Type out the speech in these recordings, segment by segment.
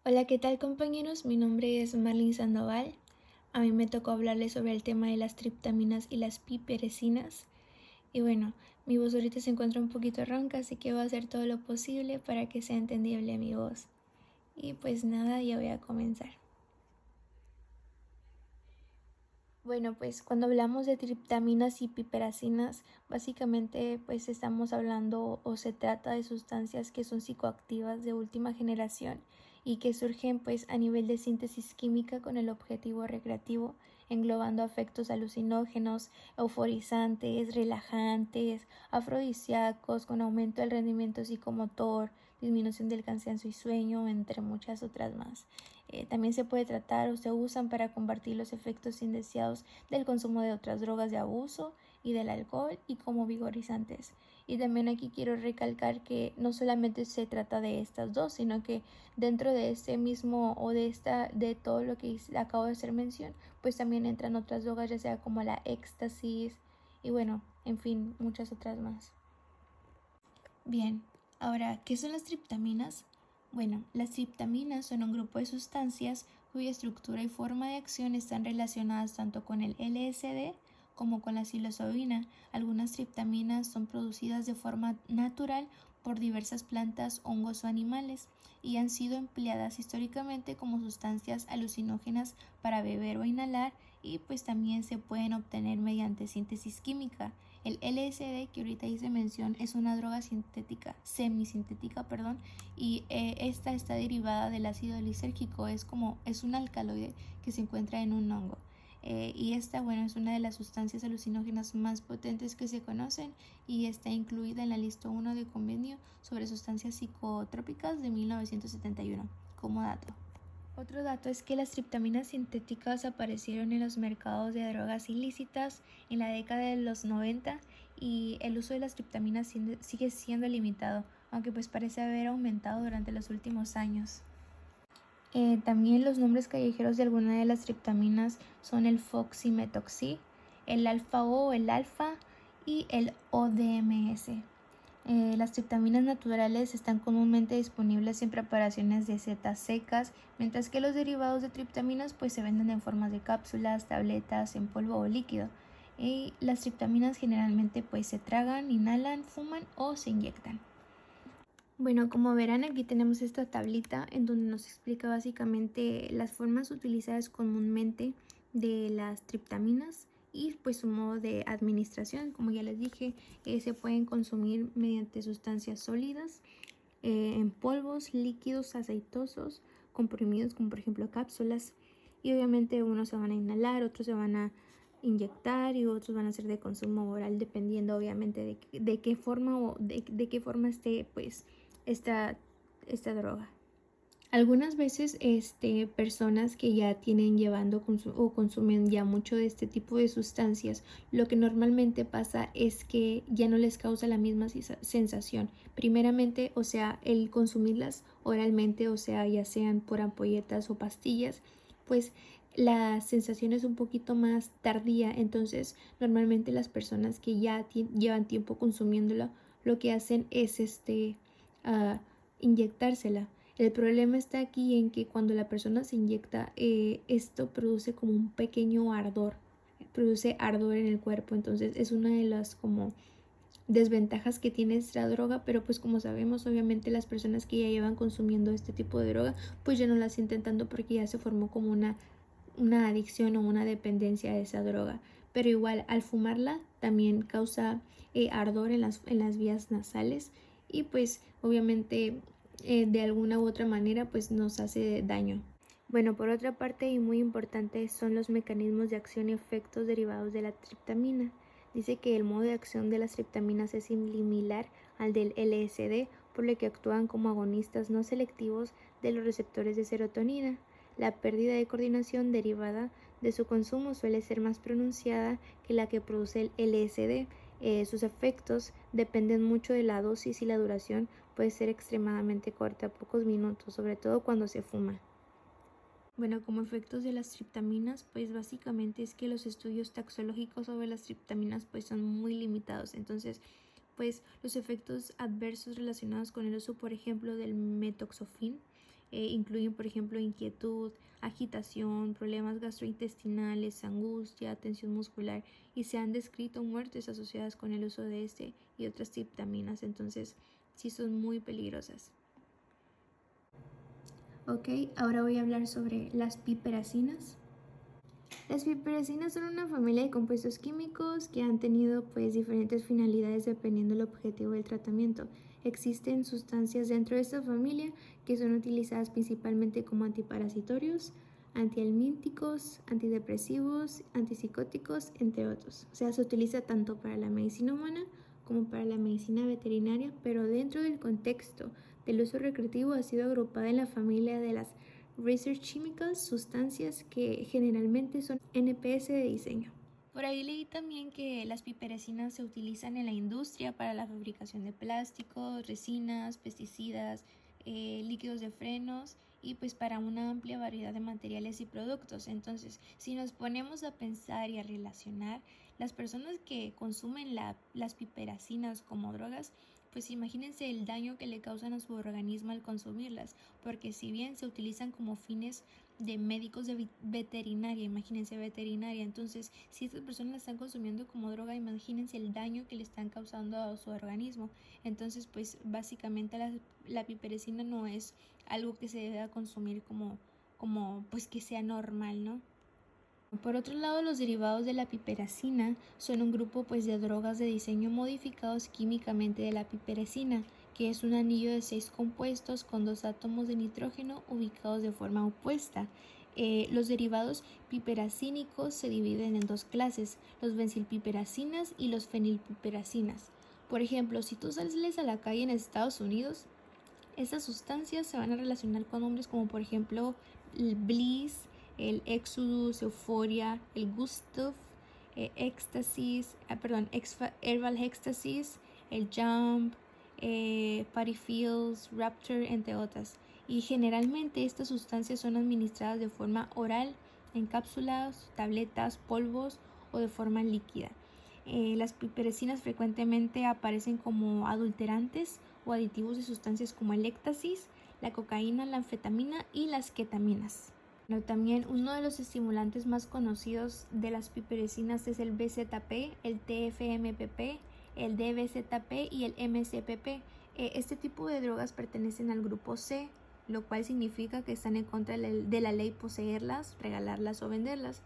Hola, ¿qué tal compañeros? Mi nombre es Marlene Sandoval. A mí me tocó hablarles sobre el tema de las triptaminas y las piperecinas. Y bueno, mi voz ahorita se encuentra un poquito ronca, así que voy a hacer todo lo posible para que sea entendible mi voz. Y pues nada, ya voy a comenzar. Bueno, pues cuando hablamos de triptaminas y piperacinas, básicamente pues estamos hablando o se trata de sustancias que son psicoactivas de última generación y que surgen pues a nivel de síntesis química con el objetivo recreativo, englobando efectos alucinógenos, euforizantes, relajantes, afrodisíacos, con aumento del rendimiento psicomotor, disminución del cansancio y sueño, entre muchas otras más. También se puede tratar o se usan para combatir los efectos indeseados del consumo de otras drogas de abuso y del alcohol y como vigorizantes. Y también aquí quiero recalcar que no solamente se trata de estas dos, sino que dentro de este mismo o de todo lo que acabo de hacer mención, pues también entran otras drogas, ya sea como la éxtasis y bueno, en fin, muchas otras más. Bien, ahora, ¿qué son las triptaminas? Bueno, las triptaminas son un grupo de sustancias cuya estructura y forma de acción están relacionadas tanto con el LSD como con la psilocibina. Algunas triptaminas son producidas de forma natural por diversas plantas, hongos o animales y han sido empleadas históricamente como sustancias alucinógenas para beber o inhalar y pues también se pueden obtener mediante síntesis química. El LSD que ahorita hice mención es una droga sintética, semisintética, perdón, y esta está derivada del ácido lisérgico, es un alcaloide que se encuentra en un hongo. Y esta, bueno, es una de las sustancias alucinógenas más potentes que se conocen y está incluida en la lista 1 de convenio sobre sustancias psicotrópicas de 1971, como dato. Otro dato es que las triptaminas sintéticas aparecieron en los mercados de drogas ilícitas en la década de los 90 y el uso de las triptaminas sigue siendo limitado, aunque pues parece haber aumentado durante los últimos años. También los nombres callejeros de algunas de las triptaminas son el foximetoxi, el alfa-O o el alfa y el ODMS. Las triptaminas naturales están comúnmente disponibles en preparaciones de setas secas, mientras que los derivados de triptaminas pues se venden en formas de cápsulas, tabletas, en polvo o líquido. Y las triptaminas generalmente pues se tragan, inhalan, fuman o se inyectan. Bueno, como verán aquí tenemos esta tablita en donde nos explica básicamente las formas utilizadas comúnmente de las triptaminas y pues su modo de administración. Como ya les dije, se pueden consumir mediante sustancias sólidas, en polvos, líquidos, aceitosos, comprimidos como por ejemplo cápsulas, y obviamente unos se van a inhalar, otros se van a inyectar y otros van a ser de consumo oral dependiendo obviamente de qué forma o de qué forma esté pues esta, esta droga. Algunas veces personas que ya tienen llevando o consumen ya mucho de este tipo de sustancias, lo que normalmente pasa es que ya no les causa la misma sensación. Primeramente, o sea, el consumirlas oralmente, o sea, ya sean por ampolletas o pastillas, pues la sensación es un poquito más tardía. Entonces, normalmente las personas que ya llevan tiempo consumiéndolo, lo que hacen es uh, inyectársela. El problema está aquí en que cuando la persona se inyecta, esto produce como un pequeño ardor, produce ardor en el cuerpo. Entonces es una de las como desventajas que tiene esta droga, pero pues como sabemos, obviamente las personas que ya llevan consumiendo este tipo de droga pues ya no la sienten tanto porque ya se formó como una adicción o una dependencia a esa droga. Pero igual al fumarla también causa ardor en las vías nasales y pues obviamente de alguna u otra manera pues nos hace daño. Bueno, por otra parte y muy importante son los mecanismos de acción y efectos derivados de la triptamina. Dice que el modo de acción de las triptaminas es similar al del LSD, por lo que actúan como agonistas no selectivos de los receptores de serotonina. La pérdida de coordinación derivada de su consumo suele ser más pronunciada que la que produce el LSD. Sus efectos dependen mucho de la dosis y la duración puede ser extremadamente corta, pocos minutos, sobre todo cuando se fuma. Bueno, como efectos de las triptaminas, pues básicamente es que los estudios taxológicos sobre las triptaminas pues son muy limitados. Entonces, pues los efectos adversos relacionados con el uso, por ejemplo, del metoxofín incluyen, por ejemplo, inquietud, agitación, problemas gastrointestinales, angustia, tensión muscular, y se han descrito muertes asociadas con el uso de este y otras triptaminas. Entonces, sí son muy peligrosas. Ok, ahora voy a hablar sobre las piperacinas. Las piperacinas son una familia de compuestos químicos que han tenido pues diferentes finalidades dependiendo del objetivo del tratamiento. Existen sustancias dentro de esta familia que son utilizadas principalmente como antiparasitorios, antihelmínticos, antidepresivos, antipsicóticos, entre otros. O sea, se utiliza tanto para la medicina humana como para la medicina veterinaria, pero dentro del contexto del uso recreativo ha sido agrupada en la familia de las Research Chemicals, sustancias que generalmente son NPS de diseño. Por ahí leí también que las piperecinas se utilizan en la industria para la fabricación de plásticos, resinas, pesticidas, líquidos de frenos y pues para una amplia variedad de materiales y productos. Entonces, si nos ponemos a pensar y a relacionar, las personas que consumen las piperacinas como drogas, pues imagínense el daño que le causan a su organismo al consumirlas, porque si bien se utilizan como fines de médicos de veterinaria, imagínense veterinaria, entonces si estas personas la están consumiendo como droga, imagínense el daño que le están causando a su organismo. Entonces pues básicamente la piperecina no es algo que se debe consumir como pues que sea normal, ¿no? Por otro lado, los derivados de la piperacina son un grupo pues de drogas de diseño modificados químicamente de la piperecina, que es un anillo de 6 compuestos con 2 átomos de nitrógeno ubicados de forma opuesta. Los derivados piperacínicos se dividen en dos clases, los benzilpiperacinas y los fenilpiperacinas. Por ejemplo, si tú sales a la calle en Estados Unidos, estas sustancias se van a relacionar con nombres como por ejemplo el Bliss, el Exodus, Euphoria, el Gustav, Éxtasis, Herbal Éxtasis, el Jump, Party Feels, Rapture, entre otras. Y generalmente estas sustancias son administradas de forma oral, en cápsulas, tabletas, polvos o de forma líquida. Las piperecinas frecuentemente aparecen como adulterantes o aditivos de sustancias como el éxtasis, la cocaína, la anfetamina y las ketaminas. Pero también uno de los estimulantes más conocidos de las piperecinas es el BZP, el TFMPP, el DBZP y el MCPP. Este tipo de drogas pertenecen al grupo C, lo cual significa que están en contra de la ley poseerlas, regalarlas o venderlas.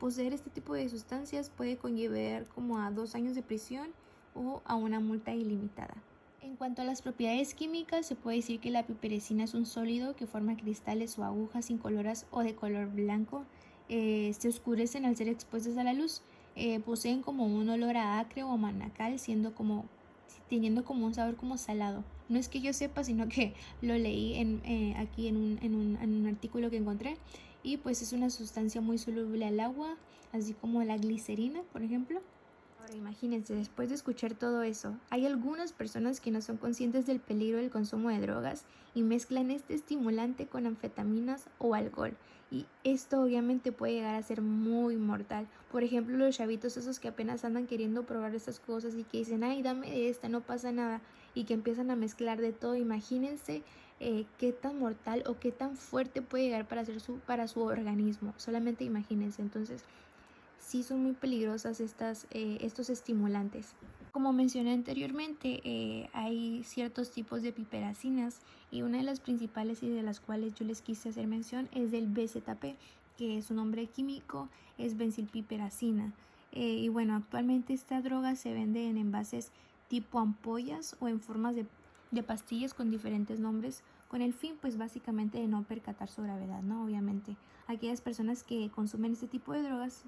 Poseer este tipo de sustancias puede conllevar como a 2 años de prisión o a una multa ilimitada. En cuanto a las propiedades químicas, se puede decir que la piperecina es un sólido que forma cristales o agujas incoloras o de color blanco. Se oscurecen al ser expuestas a la luz. Poseen como un olor a acre o manacal, teniendo como un sabor como salado. No es que yo sepa, sino que lo leí aquí en un artículo que encontré. Y pues es una sustancia muy soluble al agua, así como la glicerina, por ejemplo. Ahora imagínense, después de escuchar todo eso, hay algunas personas que no son conscientes del peligro del consumo de drogas y mezclan este estimulante con anfetaminas o alcohol. Y esto obviamente puede llegar a ser muy mortal. Por ejemplo, los chavitos esos que apenas andan queriendo probar estas cosas y que dicen, ay, dame de esta, no pasa nada. Y que empiezan a mezclar de todo. Imagínense qué tan mortal o qué tan fuerte puede llegar para su organismo. Solamente imagínense. Entonces, sí son muy peligrosas estos estimulantes. Como mencioné anteriormente, hay ciertos tipos de piperacinas y una de las principales y de las cuales yo les quise hacer mención es del BZP, que su nombre químico es benzilpiperacina. Y bueno, actualmente esta droga se vende en envases tipo ampollas o en formas de pastillas con diferentes nombres, con el fin pues básicamente de no percatar su gravedad, ¿no? Obviamente, aquellas personas que consumen este tipo de drogas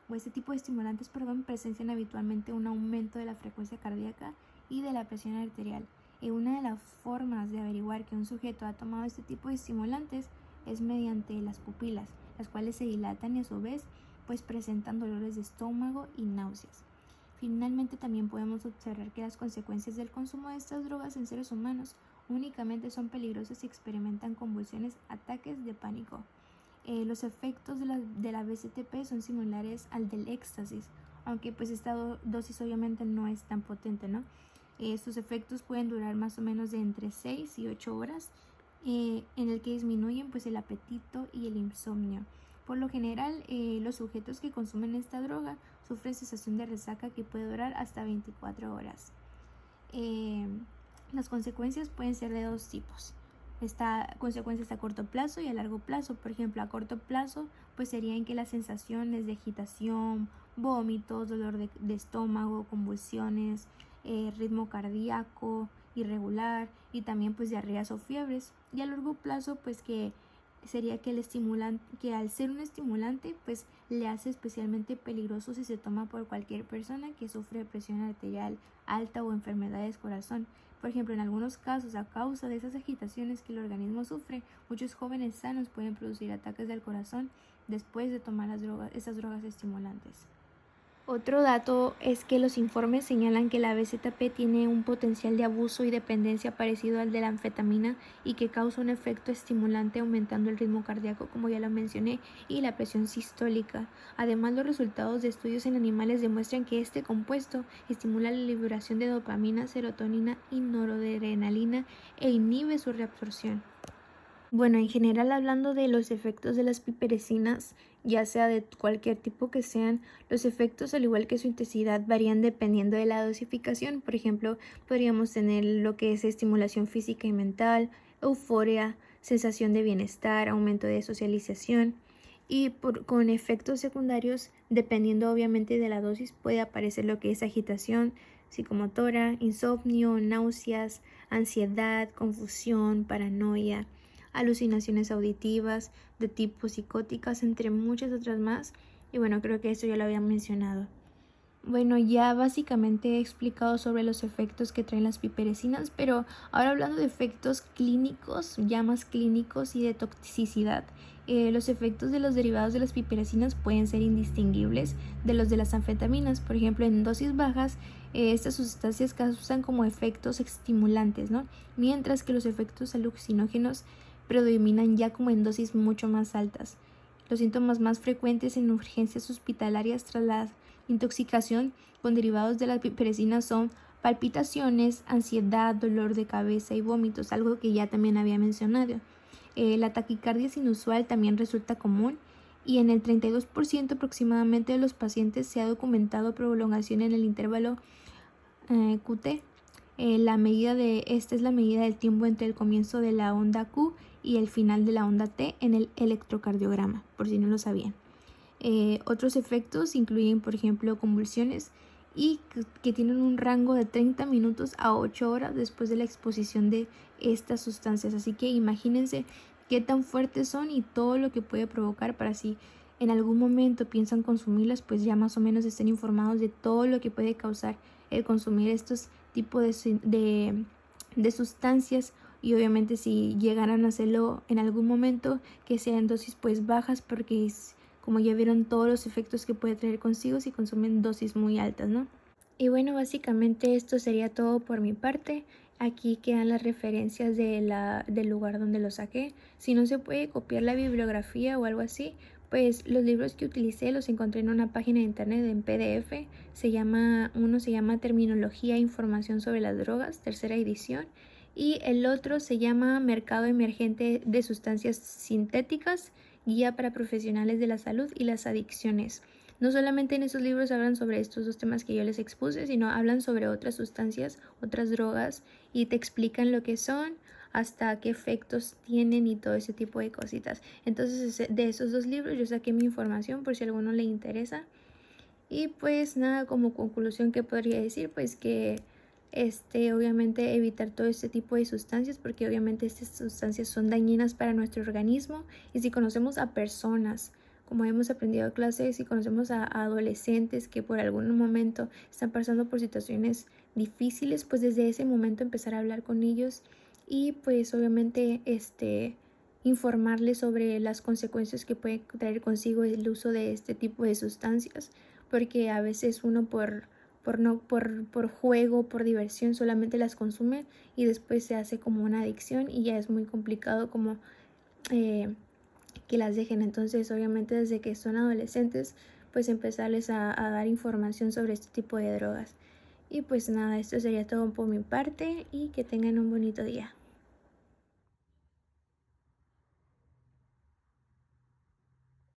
o este tipo de estimulantes, presencian habitualmente un aumento de la frecuencia cardíaca y de la presión arterial. Y una de las formas de averiguar que un sujeto ha tomado este tipo de estimulantes es mediante las pupilas, las cuales se dilatan y a su vez pues presentan dolores de estómago y náuseas. Finalmente también podemos observar que las consecuencias del consumo de estas drogas en seres humanos únicamente son peligrosas si experimentan convulsiones, ataques de pánico. Los efectos de la BCTP son similares al del éxtasis, aunque pues esta dosis obviamente no es tan potente, ¿no? Sus efectos pueden durar más o menos de entre 6 y 8 horas en el que disminuyen pues el apetito y el insomnio. Por lo general, los sujetos que consumen esta droga sufren sensación de resaca que puede durar hasta 24 horas. Las consecuencias pueden ser de dos tipos. Consecuencias a corto plazo y a largo plazo. Por ejemplo, a corto plazo pues serían que las sensaciones de agitación, vómitos, dolor de estómago, convulsiones, ritmo cardíaco irregular y también pues diarreas o fiebres. Y a largo plazo pues que sería que el estimulante, que al ser un estimulante pues le hace especialmente peligroso si se toma por cualquier persona que sufre presión arterial alta o enfermedades corazón. Por ejemplo, en algunos casos, a causa de esas agitaciones que el organismo sufre, muchos jóvenes sanos pueden producir ataques del corazón después de tomar esas drogas estimulantes. Otro dato es que los informes señalan que la BZP tiene un potencial de abuso y dependencia parecido al de la anfetamina y que causa un efecto estimulante aumentando el ritmo cardíaco, como ya lo mencioné, y la presión sistólica. Además, los resultados de estudios en animales demuestran que este compuesto estimula la liberación de dopamina, serotonina y noradrenalina e inhibe su reabsorción. Bueno, en general hablando de los efectos de las piperecinas, ya sea de cualquier tipo que sean, los efectos al igual que su intensidad varían dependiendo de la dosificación. Por ejemplo, podríamos tener lo que es estimulación física y mental, euforia, sensación de bienestar, aumento de socialización y con efectos secundarios, dependiendo obviamente de la dosis, puede aparecer lo que es agitación psicomotora, insomnio, náuseas, ansiedad, confusión, paranoia, alucinaciones auditivas de tipo psicóticas, entre muchas otras más. Y bueno, creo que eso ya lo había mencionado. Bueno, ya básicamente he explicado sobre los efectos que traen las piperecinas, pero ahora hablando de efectos clínicos, ya más clínicos y de toxicidad, los efectos de los derivados de las piperecinas pueden ser indistinguibles de los de las anfetaminas. Por ejemplo, en dosis bajas, estas sustancias causan como efectos estimulantes, ¿no? Mientras que los efectos alucinógenos predominan ya como en dosis mucho más altas. Los síntomas más frecuentes en urgencias hospitalarias tras la intoxicación con derivados de la piperecina son palpitaciones, ansiedad, dolor de cabeza y vómitos, algo que ya también había mencionado. La taquicardia inusual también resulta común y en el 32% aproximadamente de los pacientes se ha documentado prolongación en el intervalo QT. Esta es la medida del tiempo entre el comienzo de la onda Q y el final de la onda T en el electrocardiograma, por si no lo sabían. Otros efectos incluyen, por ejemplo, convulsiones y que tienen un rango de 30 minutos a 8 horas después de la exposición de estas sustancias. Así que imagínense qué tan fuertes son y todo lo que puede provocar para si en algún momento piensan consumirlas, pues ya más o menos estén informados de todo lo que puede causar el consumir estos tipos de sustancias. Y obviamente si llegaran a hacerlo en algún momento, que sea en dosis pues bajas, porque como ya vieron todos los efectos que puede traer consigo si consumen dosis muy altas, ¿no? Y bueno, básicamente esto sería todo por mi parte. Aquí quedan las referencias del lugar donde lo saqué. Si no se puede copiar la bibliografía o algo así, pues los libros que utilicé los encontré en una página de internet en PDF. Uno se llama Terminología e Información sobre las Drogas, tercera edición. Y el otro se llama Mercado Emergente de Sustancias Sintéticas, Guía para Profesionales de la Salud y las Adicciones. No solamente en esos libros hablan sobre estos dos temas que yo les expuse, sino hablan sobre otras sustancias, otras drogas, y te explican lo que son, hasta qué efectos tienen y todo ese tipo de cositas. Entonces, de esos dos libros yo saqué mi información por si a alguno le interesa. Y pues nada, como conclusión que podría decir, pues que obviamente evitar todo este tipo de sustancias, porque obviamente estas sustancias son dañinas para nuestro organismo. Y si conocemos a personas, como hemos aprendido en clases, si conocemos a adolescentes que por algún momento están pasando por situaciones difíciles, pues desde ese momento empezar a hablar con ellos y pues obviamente informarles sobre las consecuencias que puede traer consigo el uso de este tipo de sustancias, porque a veces uno por juego, por diversión solamente las consume y después se hace como una adicción y ya es muy complicado como que las dejen. Entonces obviamente desde que son adolescentes pues empezarles a dar información sobre este tipo de drogas. Y pues nada, esto sería todo por mi parte y que tengan un bonito día.